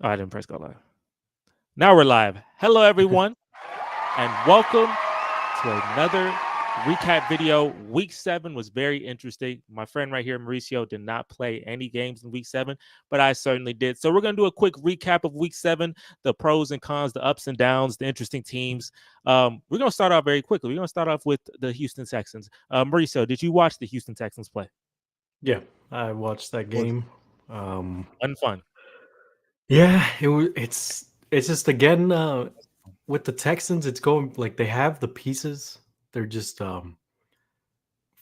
Oh, I didn't press go live. Now we're live. Hello, everyone, and welcome to another recap video. Week 7 was very interesting. My friend right here, Mauricio, did not play any games in Week 7, but I certainly did. So we're going to do a quick recap of Week 7, the pros and cons, the ups and downs, the interesting teams. We're going to start off very quickly. We're going to start off with the Houston Texans. Mauricio, did you watch the Houston Texans play? Yeah, I watched that Was game. Um, unfun. yeah, it's just again with the Texans, it's going like they have the pieces. They're just from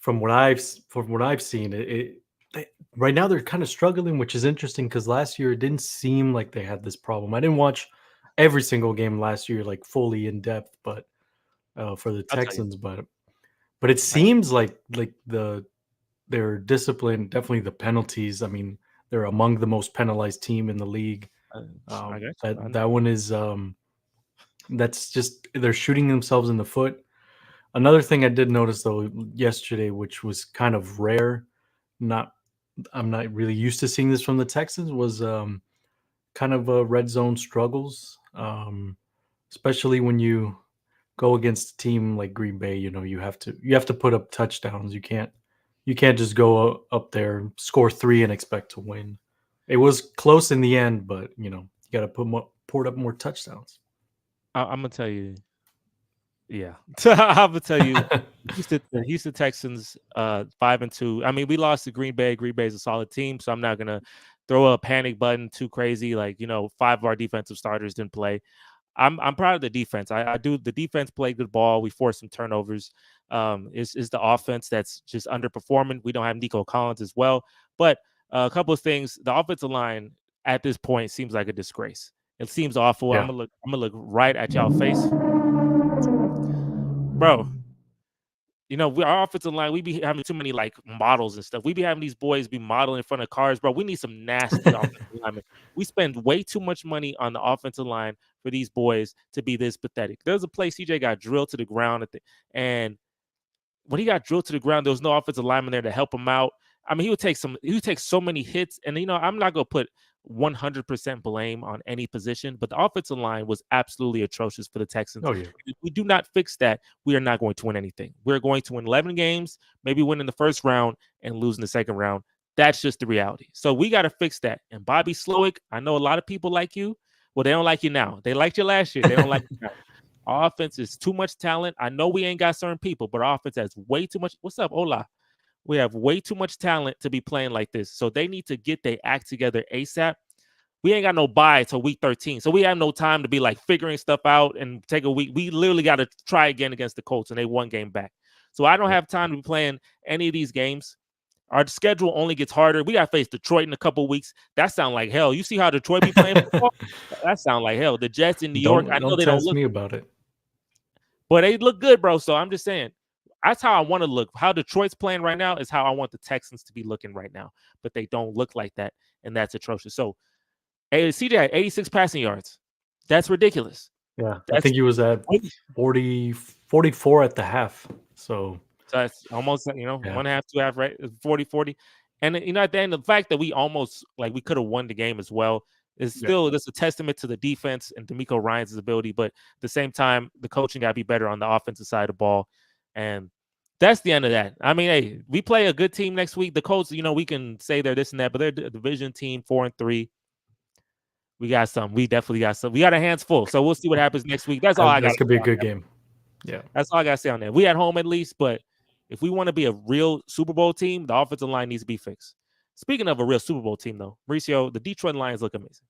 what I've seen, they, right now they're kind of struggling, which is interesting because last year it didn't seem like they had this problem. I didn't watch every single game last year like fully in depth, but for the I'll tell you. Texans, but it seems like their discipline, definitely the penalties. I mean, they're among the most penalized team in the league. I, I got you. That one is that's just they're shooting themselves in the foot. Another thing I did notice though yesterday, which was kind of rare, not I'm not really used to seeing this from the Texans, was kind of red zone struggles, especially when you go against a team like Green Bay. You know, you have to put up touchdowns. You can't just go up there, score 3, and expect to win. It was close in the end, but you got to port up more touchdowns. I'm gonna tell you. Yeah, I'm gonna tell you, the Houston Texans, 5-2. I mean, we lost to Green Bay. Green Bay is a solid team, so I'm not gonna throw a panic button too crazy. Like 5 of our defensive starters didn't play. I'm proud of the defense. I do. The defense played good ball. We forced some turnovers. Is the offense that's just underperforming. We don't have Nico Collins as well, but a couple of things. The offensive line at this point seems like a disgrace. It seems awful. Yeah. I'm gonna look right at y'all face, bro. Our offensive line, we be having too many like models and stuff. We be having these boys be modeling in front of cars, bro. We need some nasty offensive linemen. We spend way too much money on the offensive line for these boys to be this pathetic. There's a play CJ got drilled to the ground and when he got drilled to the ground, there was no offensive lineman there to help him out. I mean, he would take so many hits, and I'm not gonna put 100% blame on any position, but the offensive line was absolutely atrocious for the Texans. Oh yeah. If we do not fix that, we are not going to win anything. We're going to win 11 games, maybe win in the first round and lose in the second round. That's just the reality. So we got to fix that. And Bobby Slowick, I know a lot of people like you. Well, they don't like you now. They liked you last year. They don't like you now. Our offense is too much talent. I know we ain't got certain people, but our offense has way too much. What's up, Ola? We have way too much talent to be playing like this. So they need to get their act together ASAP. We ain't got no bye till week 13. So we have no time to be like figuring stuff out and take a week. We literally got to try again against the Colts, and they one game back. So I don't have time to be playing any of these games. Our schedule only gets harder. We got to face Detroit in a couple weeks. That sound like hell. You see how Detroit be playing football? That sound like hell. The Jets in New York, I know don't they don't test look, me about it. but they look good, bro. So I'm just saying, that's how I want to look. How Detroit's playing right now is how I want the Texans to be looking right now. But they don't look like that, and that's atrocious. So CJ had 86 passing yards. That's ridiculous. Yeah, I That's think he was at 44 at the half. So that's almost yeah, 1.5, 2.5, right? 40. And at the end, the fact that we almost like we could have won the game as well is yeah, still just a testament to the defense and D'Amico Ryan's ability. But at the same time, the coaching got to be better on the offensive side of the ball. And that's the end of that. I mean, hey, we play a good team next week. The Colts, we can say they're this and that, but they're a division team, 4-3. We got some. We definitely got some. We got our hands full. So we'll see what happens next week. That's all I got that's to gonna say be a on good that. game. Yeah, That's all I got to say on that. We at home at least, but if we want to be a real Super Bowl team, the offensive line needs to be fixed. Speaking of a real Super Bowl team, though, Mauricio, the Detroit Lions look amazing.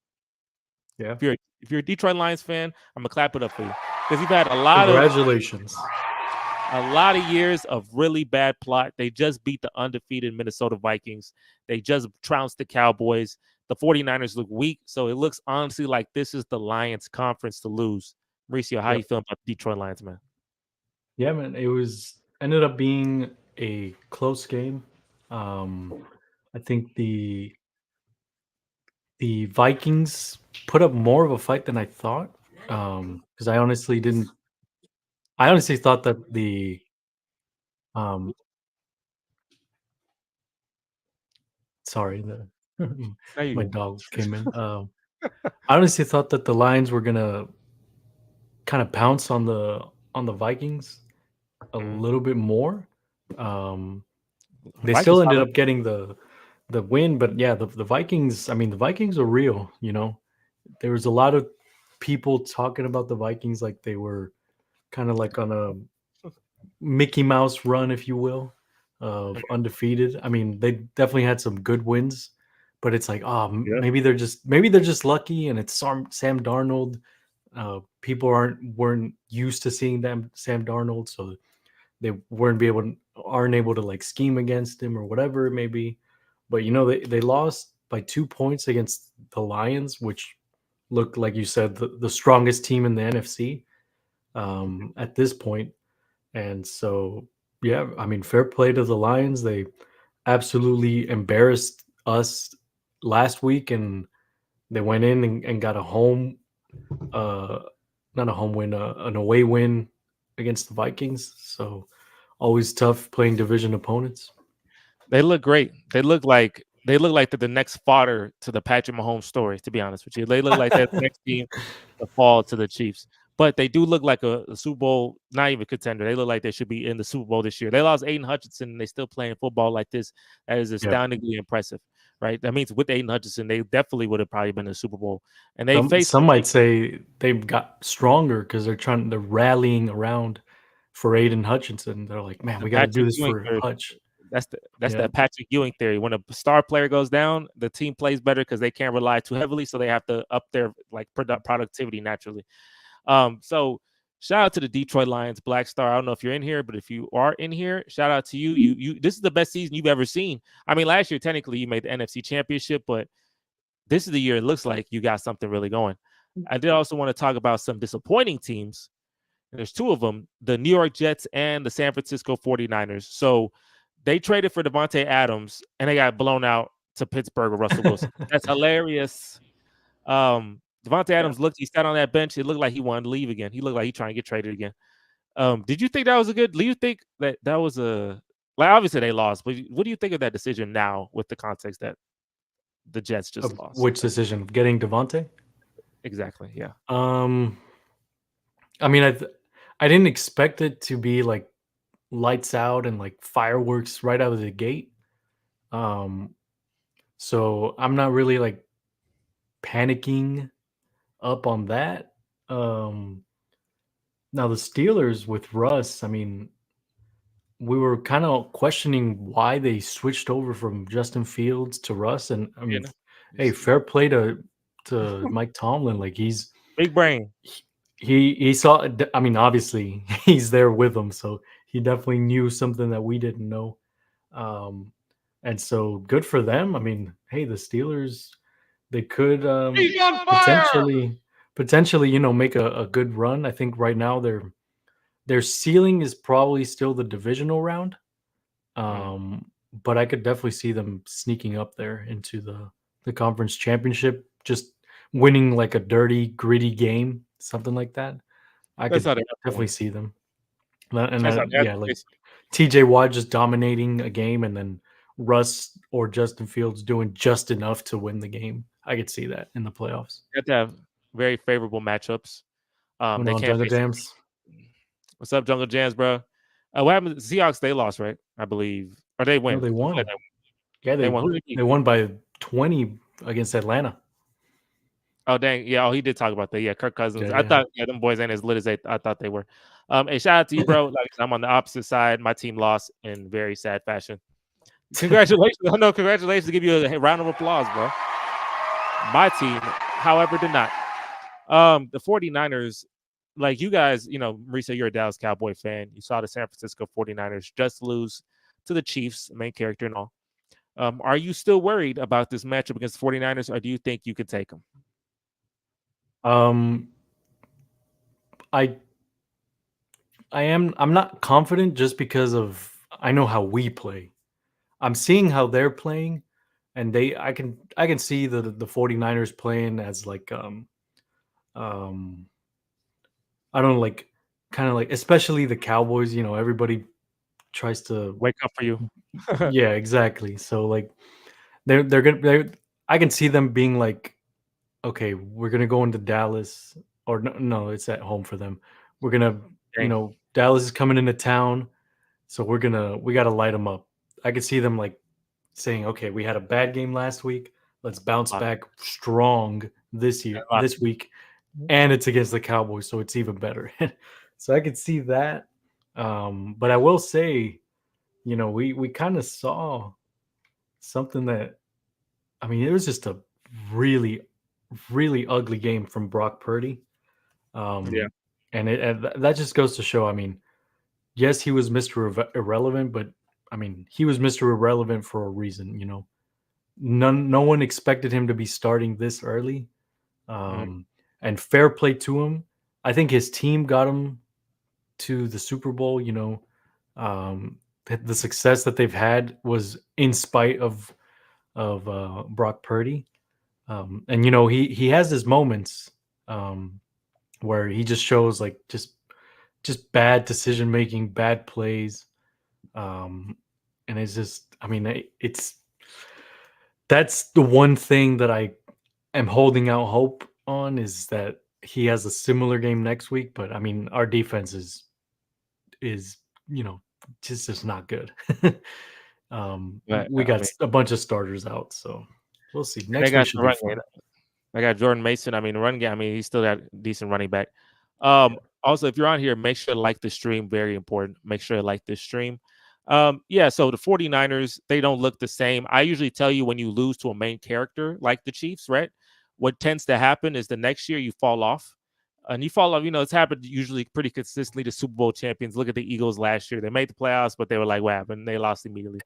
yeah. If you're a Detroit Lions fan, I'm gonna clap it up for you because you've had Congratulations. a lot of years of really bad plot. They just beat the undefeated Minnesota Vikings. They just trounced the Cowboys. The 49ers look weak, so it looks honestly like this is the Lions conference to lose. Mauricio, how you Yep. feeling about the Detroit Lions, man? Yeah, man. It was ended up being a close game. I think the Vikings put up more of a fight than I thought. Because I honestly didn't. I honestly thought that the um. Sorry, the There you my go. dog came in. I honestly thought that the Lions were gonna kind of pounce on the Vikings a Mhm. little bit more. Um, they Vikings still ended 500. up getting the win, but yeah, the Vikings. I mean, the Vikings are real. There was a lot of people talking about the Vikings like they were kind of like on a Mickey Mouse run, if you will, of Mhm. undefeated. I mean, they definitely had some good wins, but it's like, oh, Yeah. maybe they're just lucky, and it's Sam Darnold. People weren't used to seeing them Sam Darnold, so they aren't able to like scheme against him or whatever it may be. But they lost by 2 points against the Lions, which looked like you said the strongest team in the NFC at this point. And so yeah, I mean, fair play to the Lions. They absolutely embarrassed us last week, and they went in and got a home uh not a home win, an away win against the Vikings. So always tough playing division opponents. They look great. They look like they're the next fodder to the Patrick Mahomes story. To be honest with you, they look like they're the next team to fall to the Chiefs. But they do look like a Super Bowl, not even contender. They look like they should be in the Super Bowl this year. They lost Aiden Hutchinson, and they still playing football like this. That is Yeah. astoundingly impressive, right? That means with Aiden Hutchinson, they definitely would have probably been in the Super Bowl. And they faced Some might say they've got stronger because they're rallying around for Aiden Hutchinson. They're like, man, the we got to do Patrick this Ewing for theory. Hutch. That's Yeah. that Patrick Ewing theory. When a star player goes down, the team plays better because they can't rely too heavily, so they have to up their like productivity naturally. So shout out to the Detroit Lions, Black Star. I don't know if you're in here, but if you are in here, shout out to you. You this is the best season you've ever seen. I mean, last year technically you made the NFC Championship, but this is the year it looks like you got something really going. I did also want to talk about some disappointing teams. There's two of them, the New York Jets and the San Francisco 49ers. So they traded for Devontae Adams and they got blown out to Pittsburgh with Russell Wilson. That's hilarious. Devontae Yeah. Adams he sat on that bench. It looked like he wanted to leave again. He looked like he trying to get traded again. Did you think that was a good? Do you think that was a like obviously they lost, but what do you think of that decision now with the context that the Jets just Of lost? which decision? Getting Devontae? Exactly. Yeah. Um, I mean, I didn't expect it to be like lights out and like fireworks right out of the gate. Um, so I'm not really like panicking up on that. Um, Now the Steelers with Russ, I mean, we were kind of questioning why they switched over from Justin Fields to Russ, and I You mean, know, hey, it's fair play to Mike Tomlin. Like big brain. he saw. I mean, obviously he's there with them, so he definitely knew something that we didn't know. Um, and so good for them. I mean, hey, the Steelers, they could He's on fire. potentially make a good run. I think right now their ceiling is probably still the divisional round, Mm. but I could definitely see them sneaking up there into the conference championship, just winning like a dirty, gritty game, something like that. I That's could how they have to definitely win. see them. And That's how then they have yeah, to like face. TJ Watt just dominating a game, and then Russ or Justin Fields doing just enough to win the game. I could see that in the playoffs. They have to have very favorable matchups. Going They on can't Jungle face. Jams. What's up, Jungle Jams, bro? What happened? To the Seahawks, they lost, right? I believe, or they No, win. they I feel like won. Yeah, they won. Who did they beat? they won by 20 against Atlanta. Oh dang, yeah. Oh, he did talk about that. Yeah, Kirk Yeah, Cousins. I yeah. thought them boys ain't as lit as I thought they were. Hey, shout out to you, bro. Like I said, I'm on the opposite side. My team lost in very sad fashion. Congratulations! No, congratulations. Give you a round of applause, bro. My team, however, did not. The 49ers, like you guys, Marisa, you're a Dallas Cowboy fan. You saw the San Francisco 49ers just lose to the Chiefs, main character and all. Are you still worried about this matchup against the 49ers, or do you think you could take them? Um, I I'm not confident just because of I know how we play. I'm seeing how they're playing, and I can see the 49ers playing as like um I don't know, like kind of like especially the Cowboys, everybody tries to Wake up for you. yeah, exactly. So like they're gonna I can see them being like okay, we're gonna go into Dallas, or no, it's at home for them. We're gonna, Dang. Dallas is coming into town, so we gotta light them up. I could see them like saying, okay, we had a bad game last week. Let's bounce Lost. back strong Lost. this week, and it's against the Cowboys, so it's even better. So I could see that. But I will say, we kind of saw something that, I mean, it was just a really, really ugly game from Brock Purdy. Yeah. And that just goes to show, I mean, yes, he was Mr. Irrelevant, but I mean, he was Mr. Irrelevant for a reason. No one expected him to be starting this early. Mhm. And fair play to him. I think his team got him to the Super Bowl. The success that they've had was in spite of Brock Purdy. And he has his moments where he just shows like just bad decision making, bad plays, and it's just, I mean, that's the one thing that I am holding out hope on, is that he has a similar game next week. But I mean, our defense is just not good. But We I got mean, a bunch of starters out, so we'll see. and they Next week got should the be run game. fun. I got Jordan Mason. I mean, the run game. I mean, he's still got decent running back. Yeah. Also, if you're on here, make sure to like the stream. Very important. Make sure to like this stream. Yeah, so the 49ers, they don't look the same. I usually tell you when you lose to a main character like the Chiefs, right? What tends to happen is the next year you fall off. And you fall off, it's happened usually pretty consistently to Super Bowl champions. Look at the Eagles last year. They made the playoffs, but they were like, what happened? They lost immediately.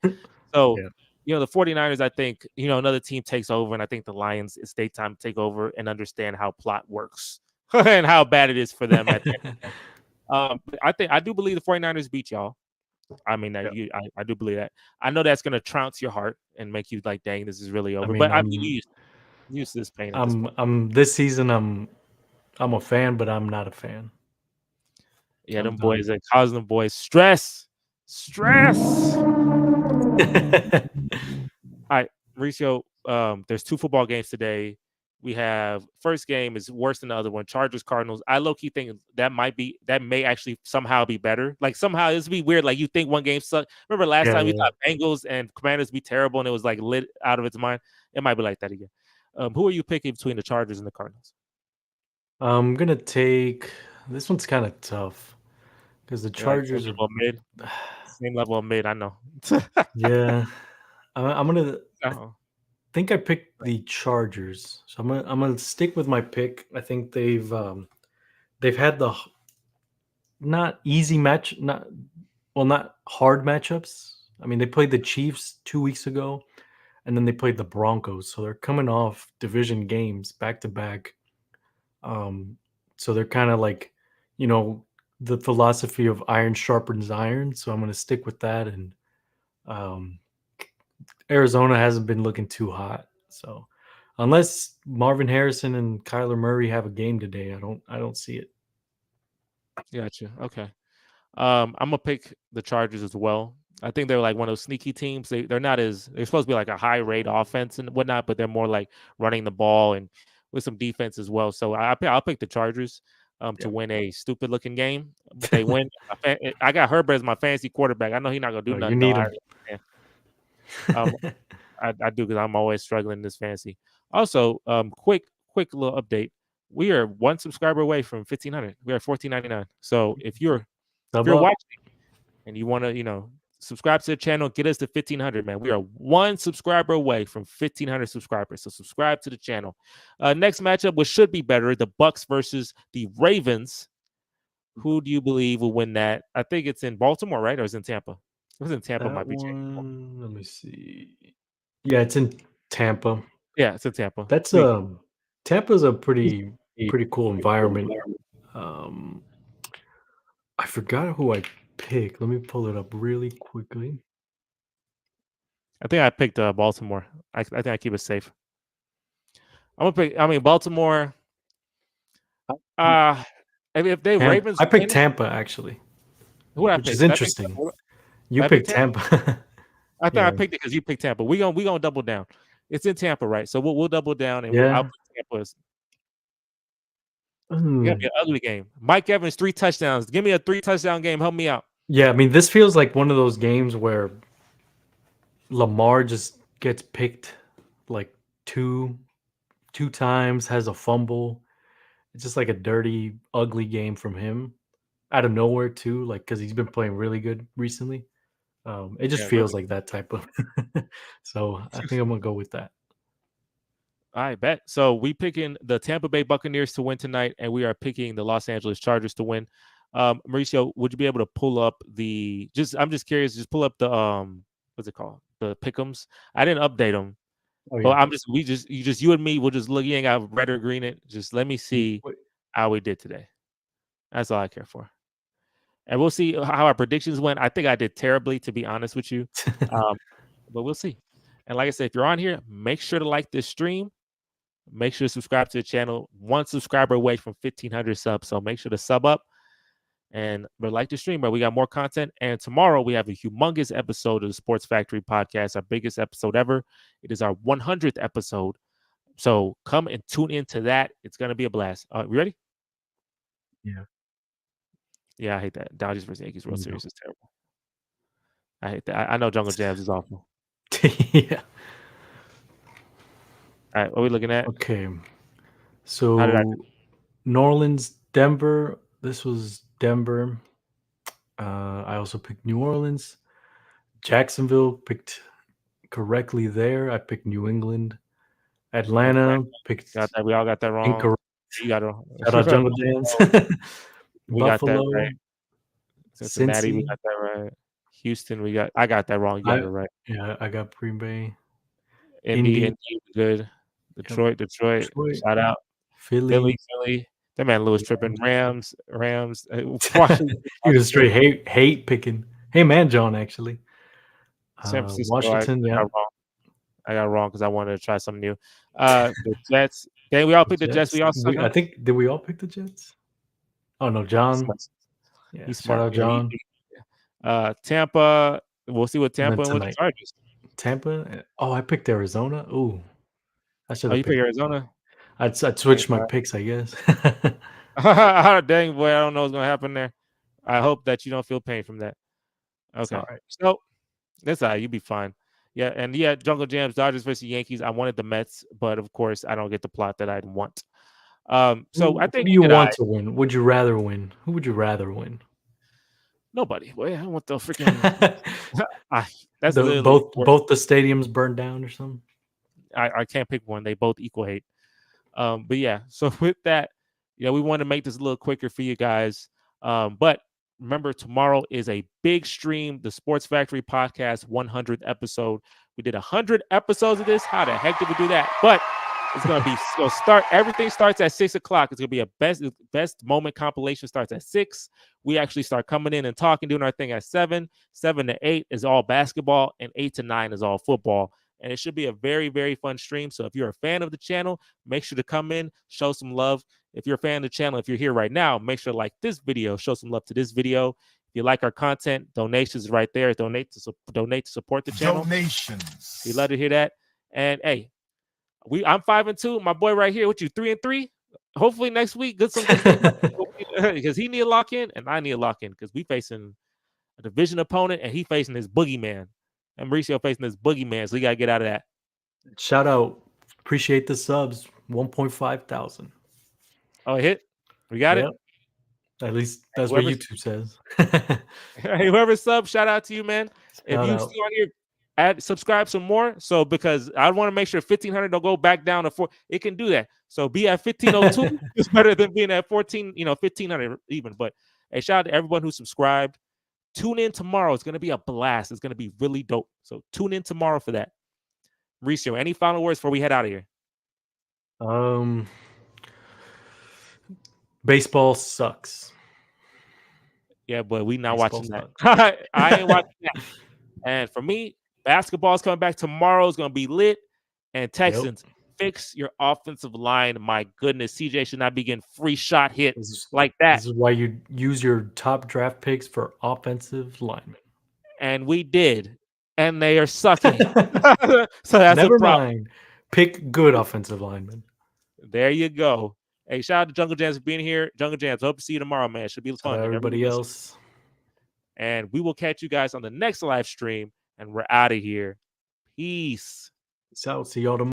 So, Yeah. the 49ers, I think, another team takes over, and I think the Lions, it's their time to take over and understand how plot works and how bad it is for them at the end of the day. I do believe the 49ers beat y'all. I mean, Yeah. I do believe that. I know that's going to trounce your heart and make you like, dang, this is really I over. mean, But I mean, you used to this pain at this point. I'm this season. I'm a fan, but I'm not a fan. Yeah, I'm them done. boys are causing them boys stress. All right, Mauricio, there's 2 football games today. We have first game is worse than the other one. Chargers, Cardinals. I low key think that may actually somehow be better. Like somehow this be weird. Like you think one game sucked. Remember last Yeah, time we yeah. thought Bengals and Commanders be terrible and it was like lit out of its mind. It might be like that again. Who are you picking between the Chargers and the Cardinals? I'm gonna take this one's kind of tough because the You're like same Chargers are. level of mid. Same level of mid. I know. Yeah, I'm gonna. I Oh, think I picked the Chargers, so I'm gonna stick with my pick. I think they've had not easy match, not hard matchups. I mean, they played the Chiefs 2 weeks ago, and then they played the Broncos, so they're coming off division games back to back. Um, so they're kind of like, you know, the philosophy of iron sharpens iron. So I'm going to stick with that. And um, Arizona hasn't been looking too hot. So unless Marvin Harrison and Kyler Murray have a game today, I don't see it. gotcha. Okay. I'm gonna pick the Chargers as well. I think they're like one of those sneaky teams. They're supposed to be like a high rate offense and whatnot, but they're more like running the ball and with some defense as well. So I'll pick the Chargers to Yeah. win a stupid looking game, but they win. I got Herbert as my fantasy quarterback. I know he's not gonna do No, you nothing though. need him. Um, I do because I'm always struggling in this fantasy. Also, quick little update. We are one subscriber away from 1,500. We are 14.99. So if Sub you're up. watching and you want to, subscribe to the channel, get us to 1,500, man. We are one subscriber away from 1,500 subscribers. So subscribe to the channel. Next matchup, which should be better, the Bucks versus the Ravens. Who do you believe will win that? I think it's in Baltimore, right? Or is it in Tampa? If it's in Tampa, That might be changed. one, let me see. Yeah, it's in Tampa. Yeah, it's in Tampa. That's We Tampa's a pretty cool environment. Um, I forgot who I picked. Let me pull it up really quickly. I think I picked Baltimore. I think I keep it safe. I'm gonna pick. I mean, Baltimore. Uh if they Ravens I picked win, Tampa actually, who would I which is pick? Did I pick? interesting. Did You I pick picked Tampa? Tampa. I thought I Yeah. picked it because you picked Tampa. We gonna double down. It's in Tampa, right? So we'll double down and I'll Yeah. put Tampa is. It's gonna be Mm. an ugly game. Mike Evans 3 touchdowns. Give me a 3-touchdown game. Help me out. Yeah, I mean, this feels like one of those games where Lamar just gets picked like two two times, has a fumble. It's just like a dirty, ugly game from him out of nowhere too, like because he's been playing really good recently. It just Yeah, feels really. like that type of. So I think I'm gonna go with that. I bet. So we picking the Tampa Bay Buccaneers to win tonight, and we are picking the Los Angeles Chargers to win. Mauricio, would you be able to pull up the? Just I'm just curious. Just pull up the what's it called? The pickums. I didn't update them, Oh but yeah. you and me. We'll just look. You ain't got red or green it. Just let me see Wait. how we did today. That's all I care for. And we'll see how our predictions went. I think I did terribly, to be honest with you. Um, but we'll see. And like I said, if you're on here, make sure to like this stream. Make sure to subscribe to the channel. One subscriber away from 1,500 subs. So make sure to sub up and like the stream, but we got more content. And tomorrow we have a humongous episode of the Sports Factory podcast, our biggest episode ever. It is our 100th episode. So come and tune into that. It's going to be a blast. You ready? Yeah. Yeah, I hate that. Dodgers versus Yankees World Here we go. Series is terrible. I hate that. I know Jungle Jams is awful. Yeah. All right, what are we looking at? Okay. How did I? So New Orleans, Denver. This was Denver. I also picked New Orleans. Jacksonville picked correctly there. I picked New England. Okay, Atlanta picked got that. We all got that wrong. incorrect. You got it wrong. Shout out Jungle Jams. We got that right. Buffalo, Cincinnati, we Cincy. got that right. Houston, I got that wrong. You got it right. I got Green Bay. Indy, Indy. good. Yep. Detroit. Detroit. Shout out. Philly. Philly. That man Lewis tripping. Rams. Washington. He was straight hate picking. Hey man, John actually. San Francisco. Washington. Yeah. I got wrong because I wanted to try something new. The Jets. Then we all picked the Jets. We all suck. I think did we all pick the Jets? Oh no, John. Yeah, he's shout smart. out John. Tampa. We'll see what Tampa and what the tonight. Chargers. Tampa. Oh, I picked Arizona. Ooh, I should have. You picked Arizona. I'd switch my picks, I guess. Dang boy, I don't know what's gonna happen there. I hope that you don't feel pain from that. Okay, all right. So that's all right. You'll be fine. Yeah, and yeah, Jungle Jams, Dodgers versus Yankees. I wanted the Mets, but of course, I don't get the plot that I'd want. So I think who do you want to win? Would you rather win? Who would you rather win? Nobody. Well, I want the freaking. That's both the stadiums burned down or something. I can't pick one. They both equal hate. But yeah. So with that, we want to make this a little quicker for you guys. But remember, tomorrow is a big stream, the Sports Factory podcast 100th episode. We did 100 episodes of this. How the heck did we do that? But it's gonna be everything starts at 6 o'clock. It's gonna be a best moment compilation starts at 6. We actually start coming in and talking, doing our thing at 7. 7 to 8 is all basketball, and 8 to 9 is all football. And it should be a very, very fun stream. So if you're a fan of the channel, make sure to come in, show some love. If you're a fan of the channel, if you're here right now, make sure to like this video, show some love to this video. If you like our content, donations right there. Donate to support the channel. Donations. We love to hear that. And hey, I'm 5-2. My boy right here with you, 3-3. Hopefully next week, good because he need a lock in and I need a lock in because we facing a division opponent and he facing his boogeyman. And Mauricio facing his boogeyman, so we gotta get out of that. Shout out, appreciate the subs, 1.5 thousand. Oh, it hit. We got it. At least that's what YouTube says. Whoever sub, shout out to you, man. If you still on here, subscribe some more. So because I want to make sure 1,500 don't go back down to 4. It can do that. So be at 1,502 is better than being at 1,500 even. But hey, shout out to everyone who subscribed. Tune in tomorrow. It's going to be a blast. It's going to be really dope. So tune in tomorrow for that. Mauricio, any final words before we head out of here? Baseball sucks. Yeah, but we not watching that. I ain't watching that. And for me, basketball is coming back tomorrow. It's going to be lit. And Texans, fix your offensive line. My goodness, CJ should not be getting free shot hits like that. This is why you use your top draft picks for offensive linemen. And we did. And they are sucking. So that's Never a problem. mind. Pick good offensive linemen. There you go. Hey, shout out to Jungle Jams for being here. Jungle Jams, hope to see you tomorrow, man. Should be Shout fun. out everybody else. And we will catch you guys on the next live stream. And we're out of here. Peace. Peace out. See y'all tomorrow.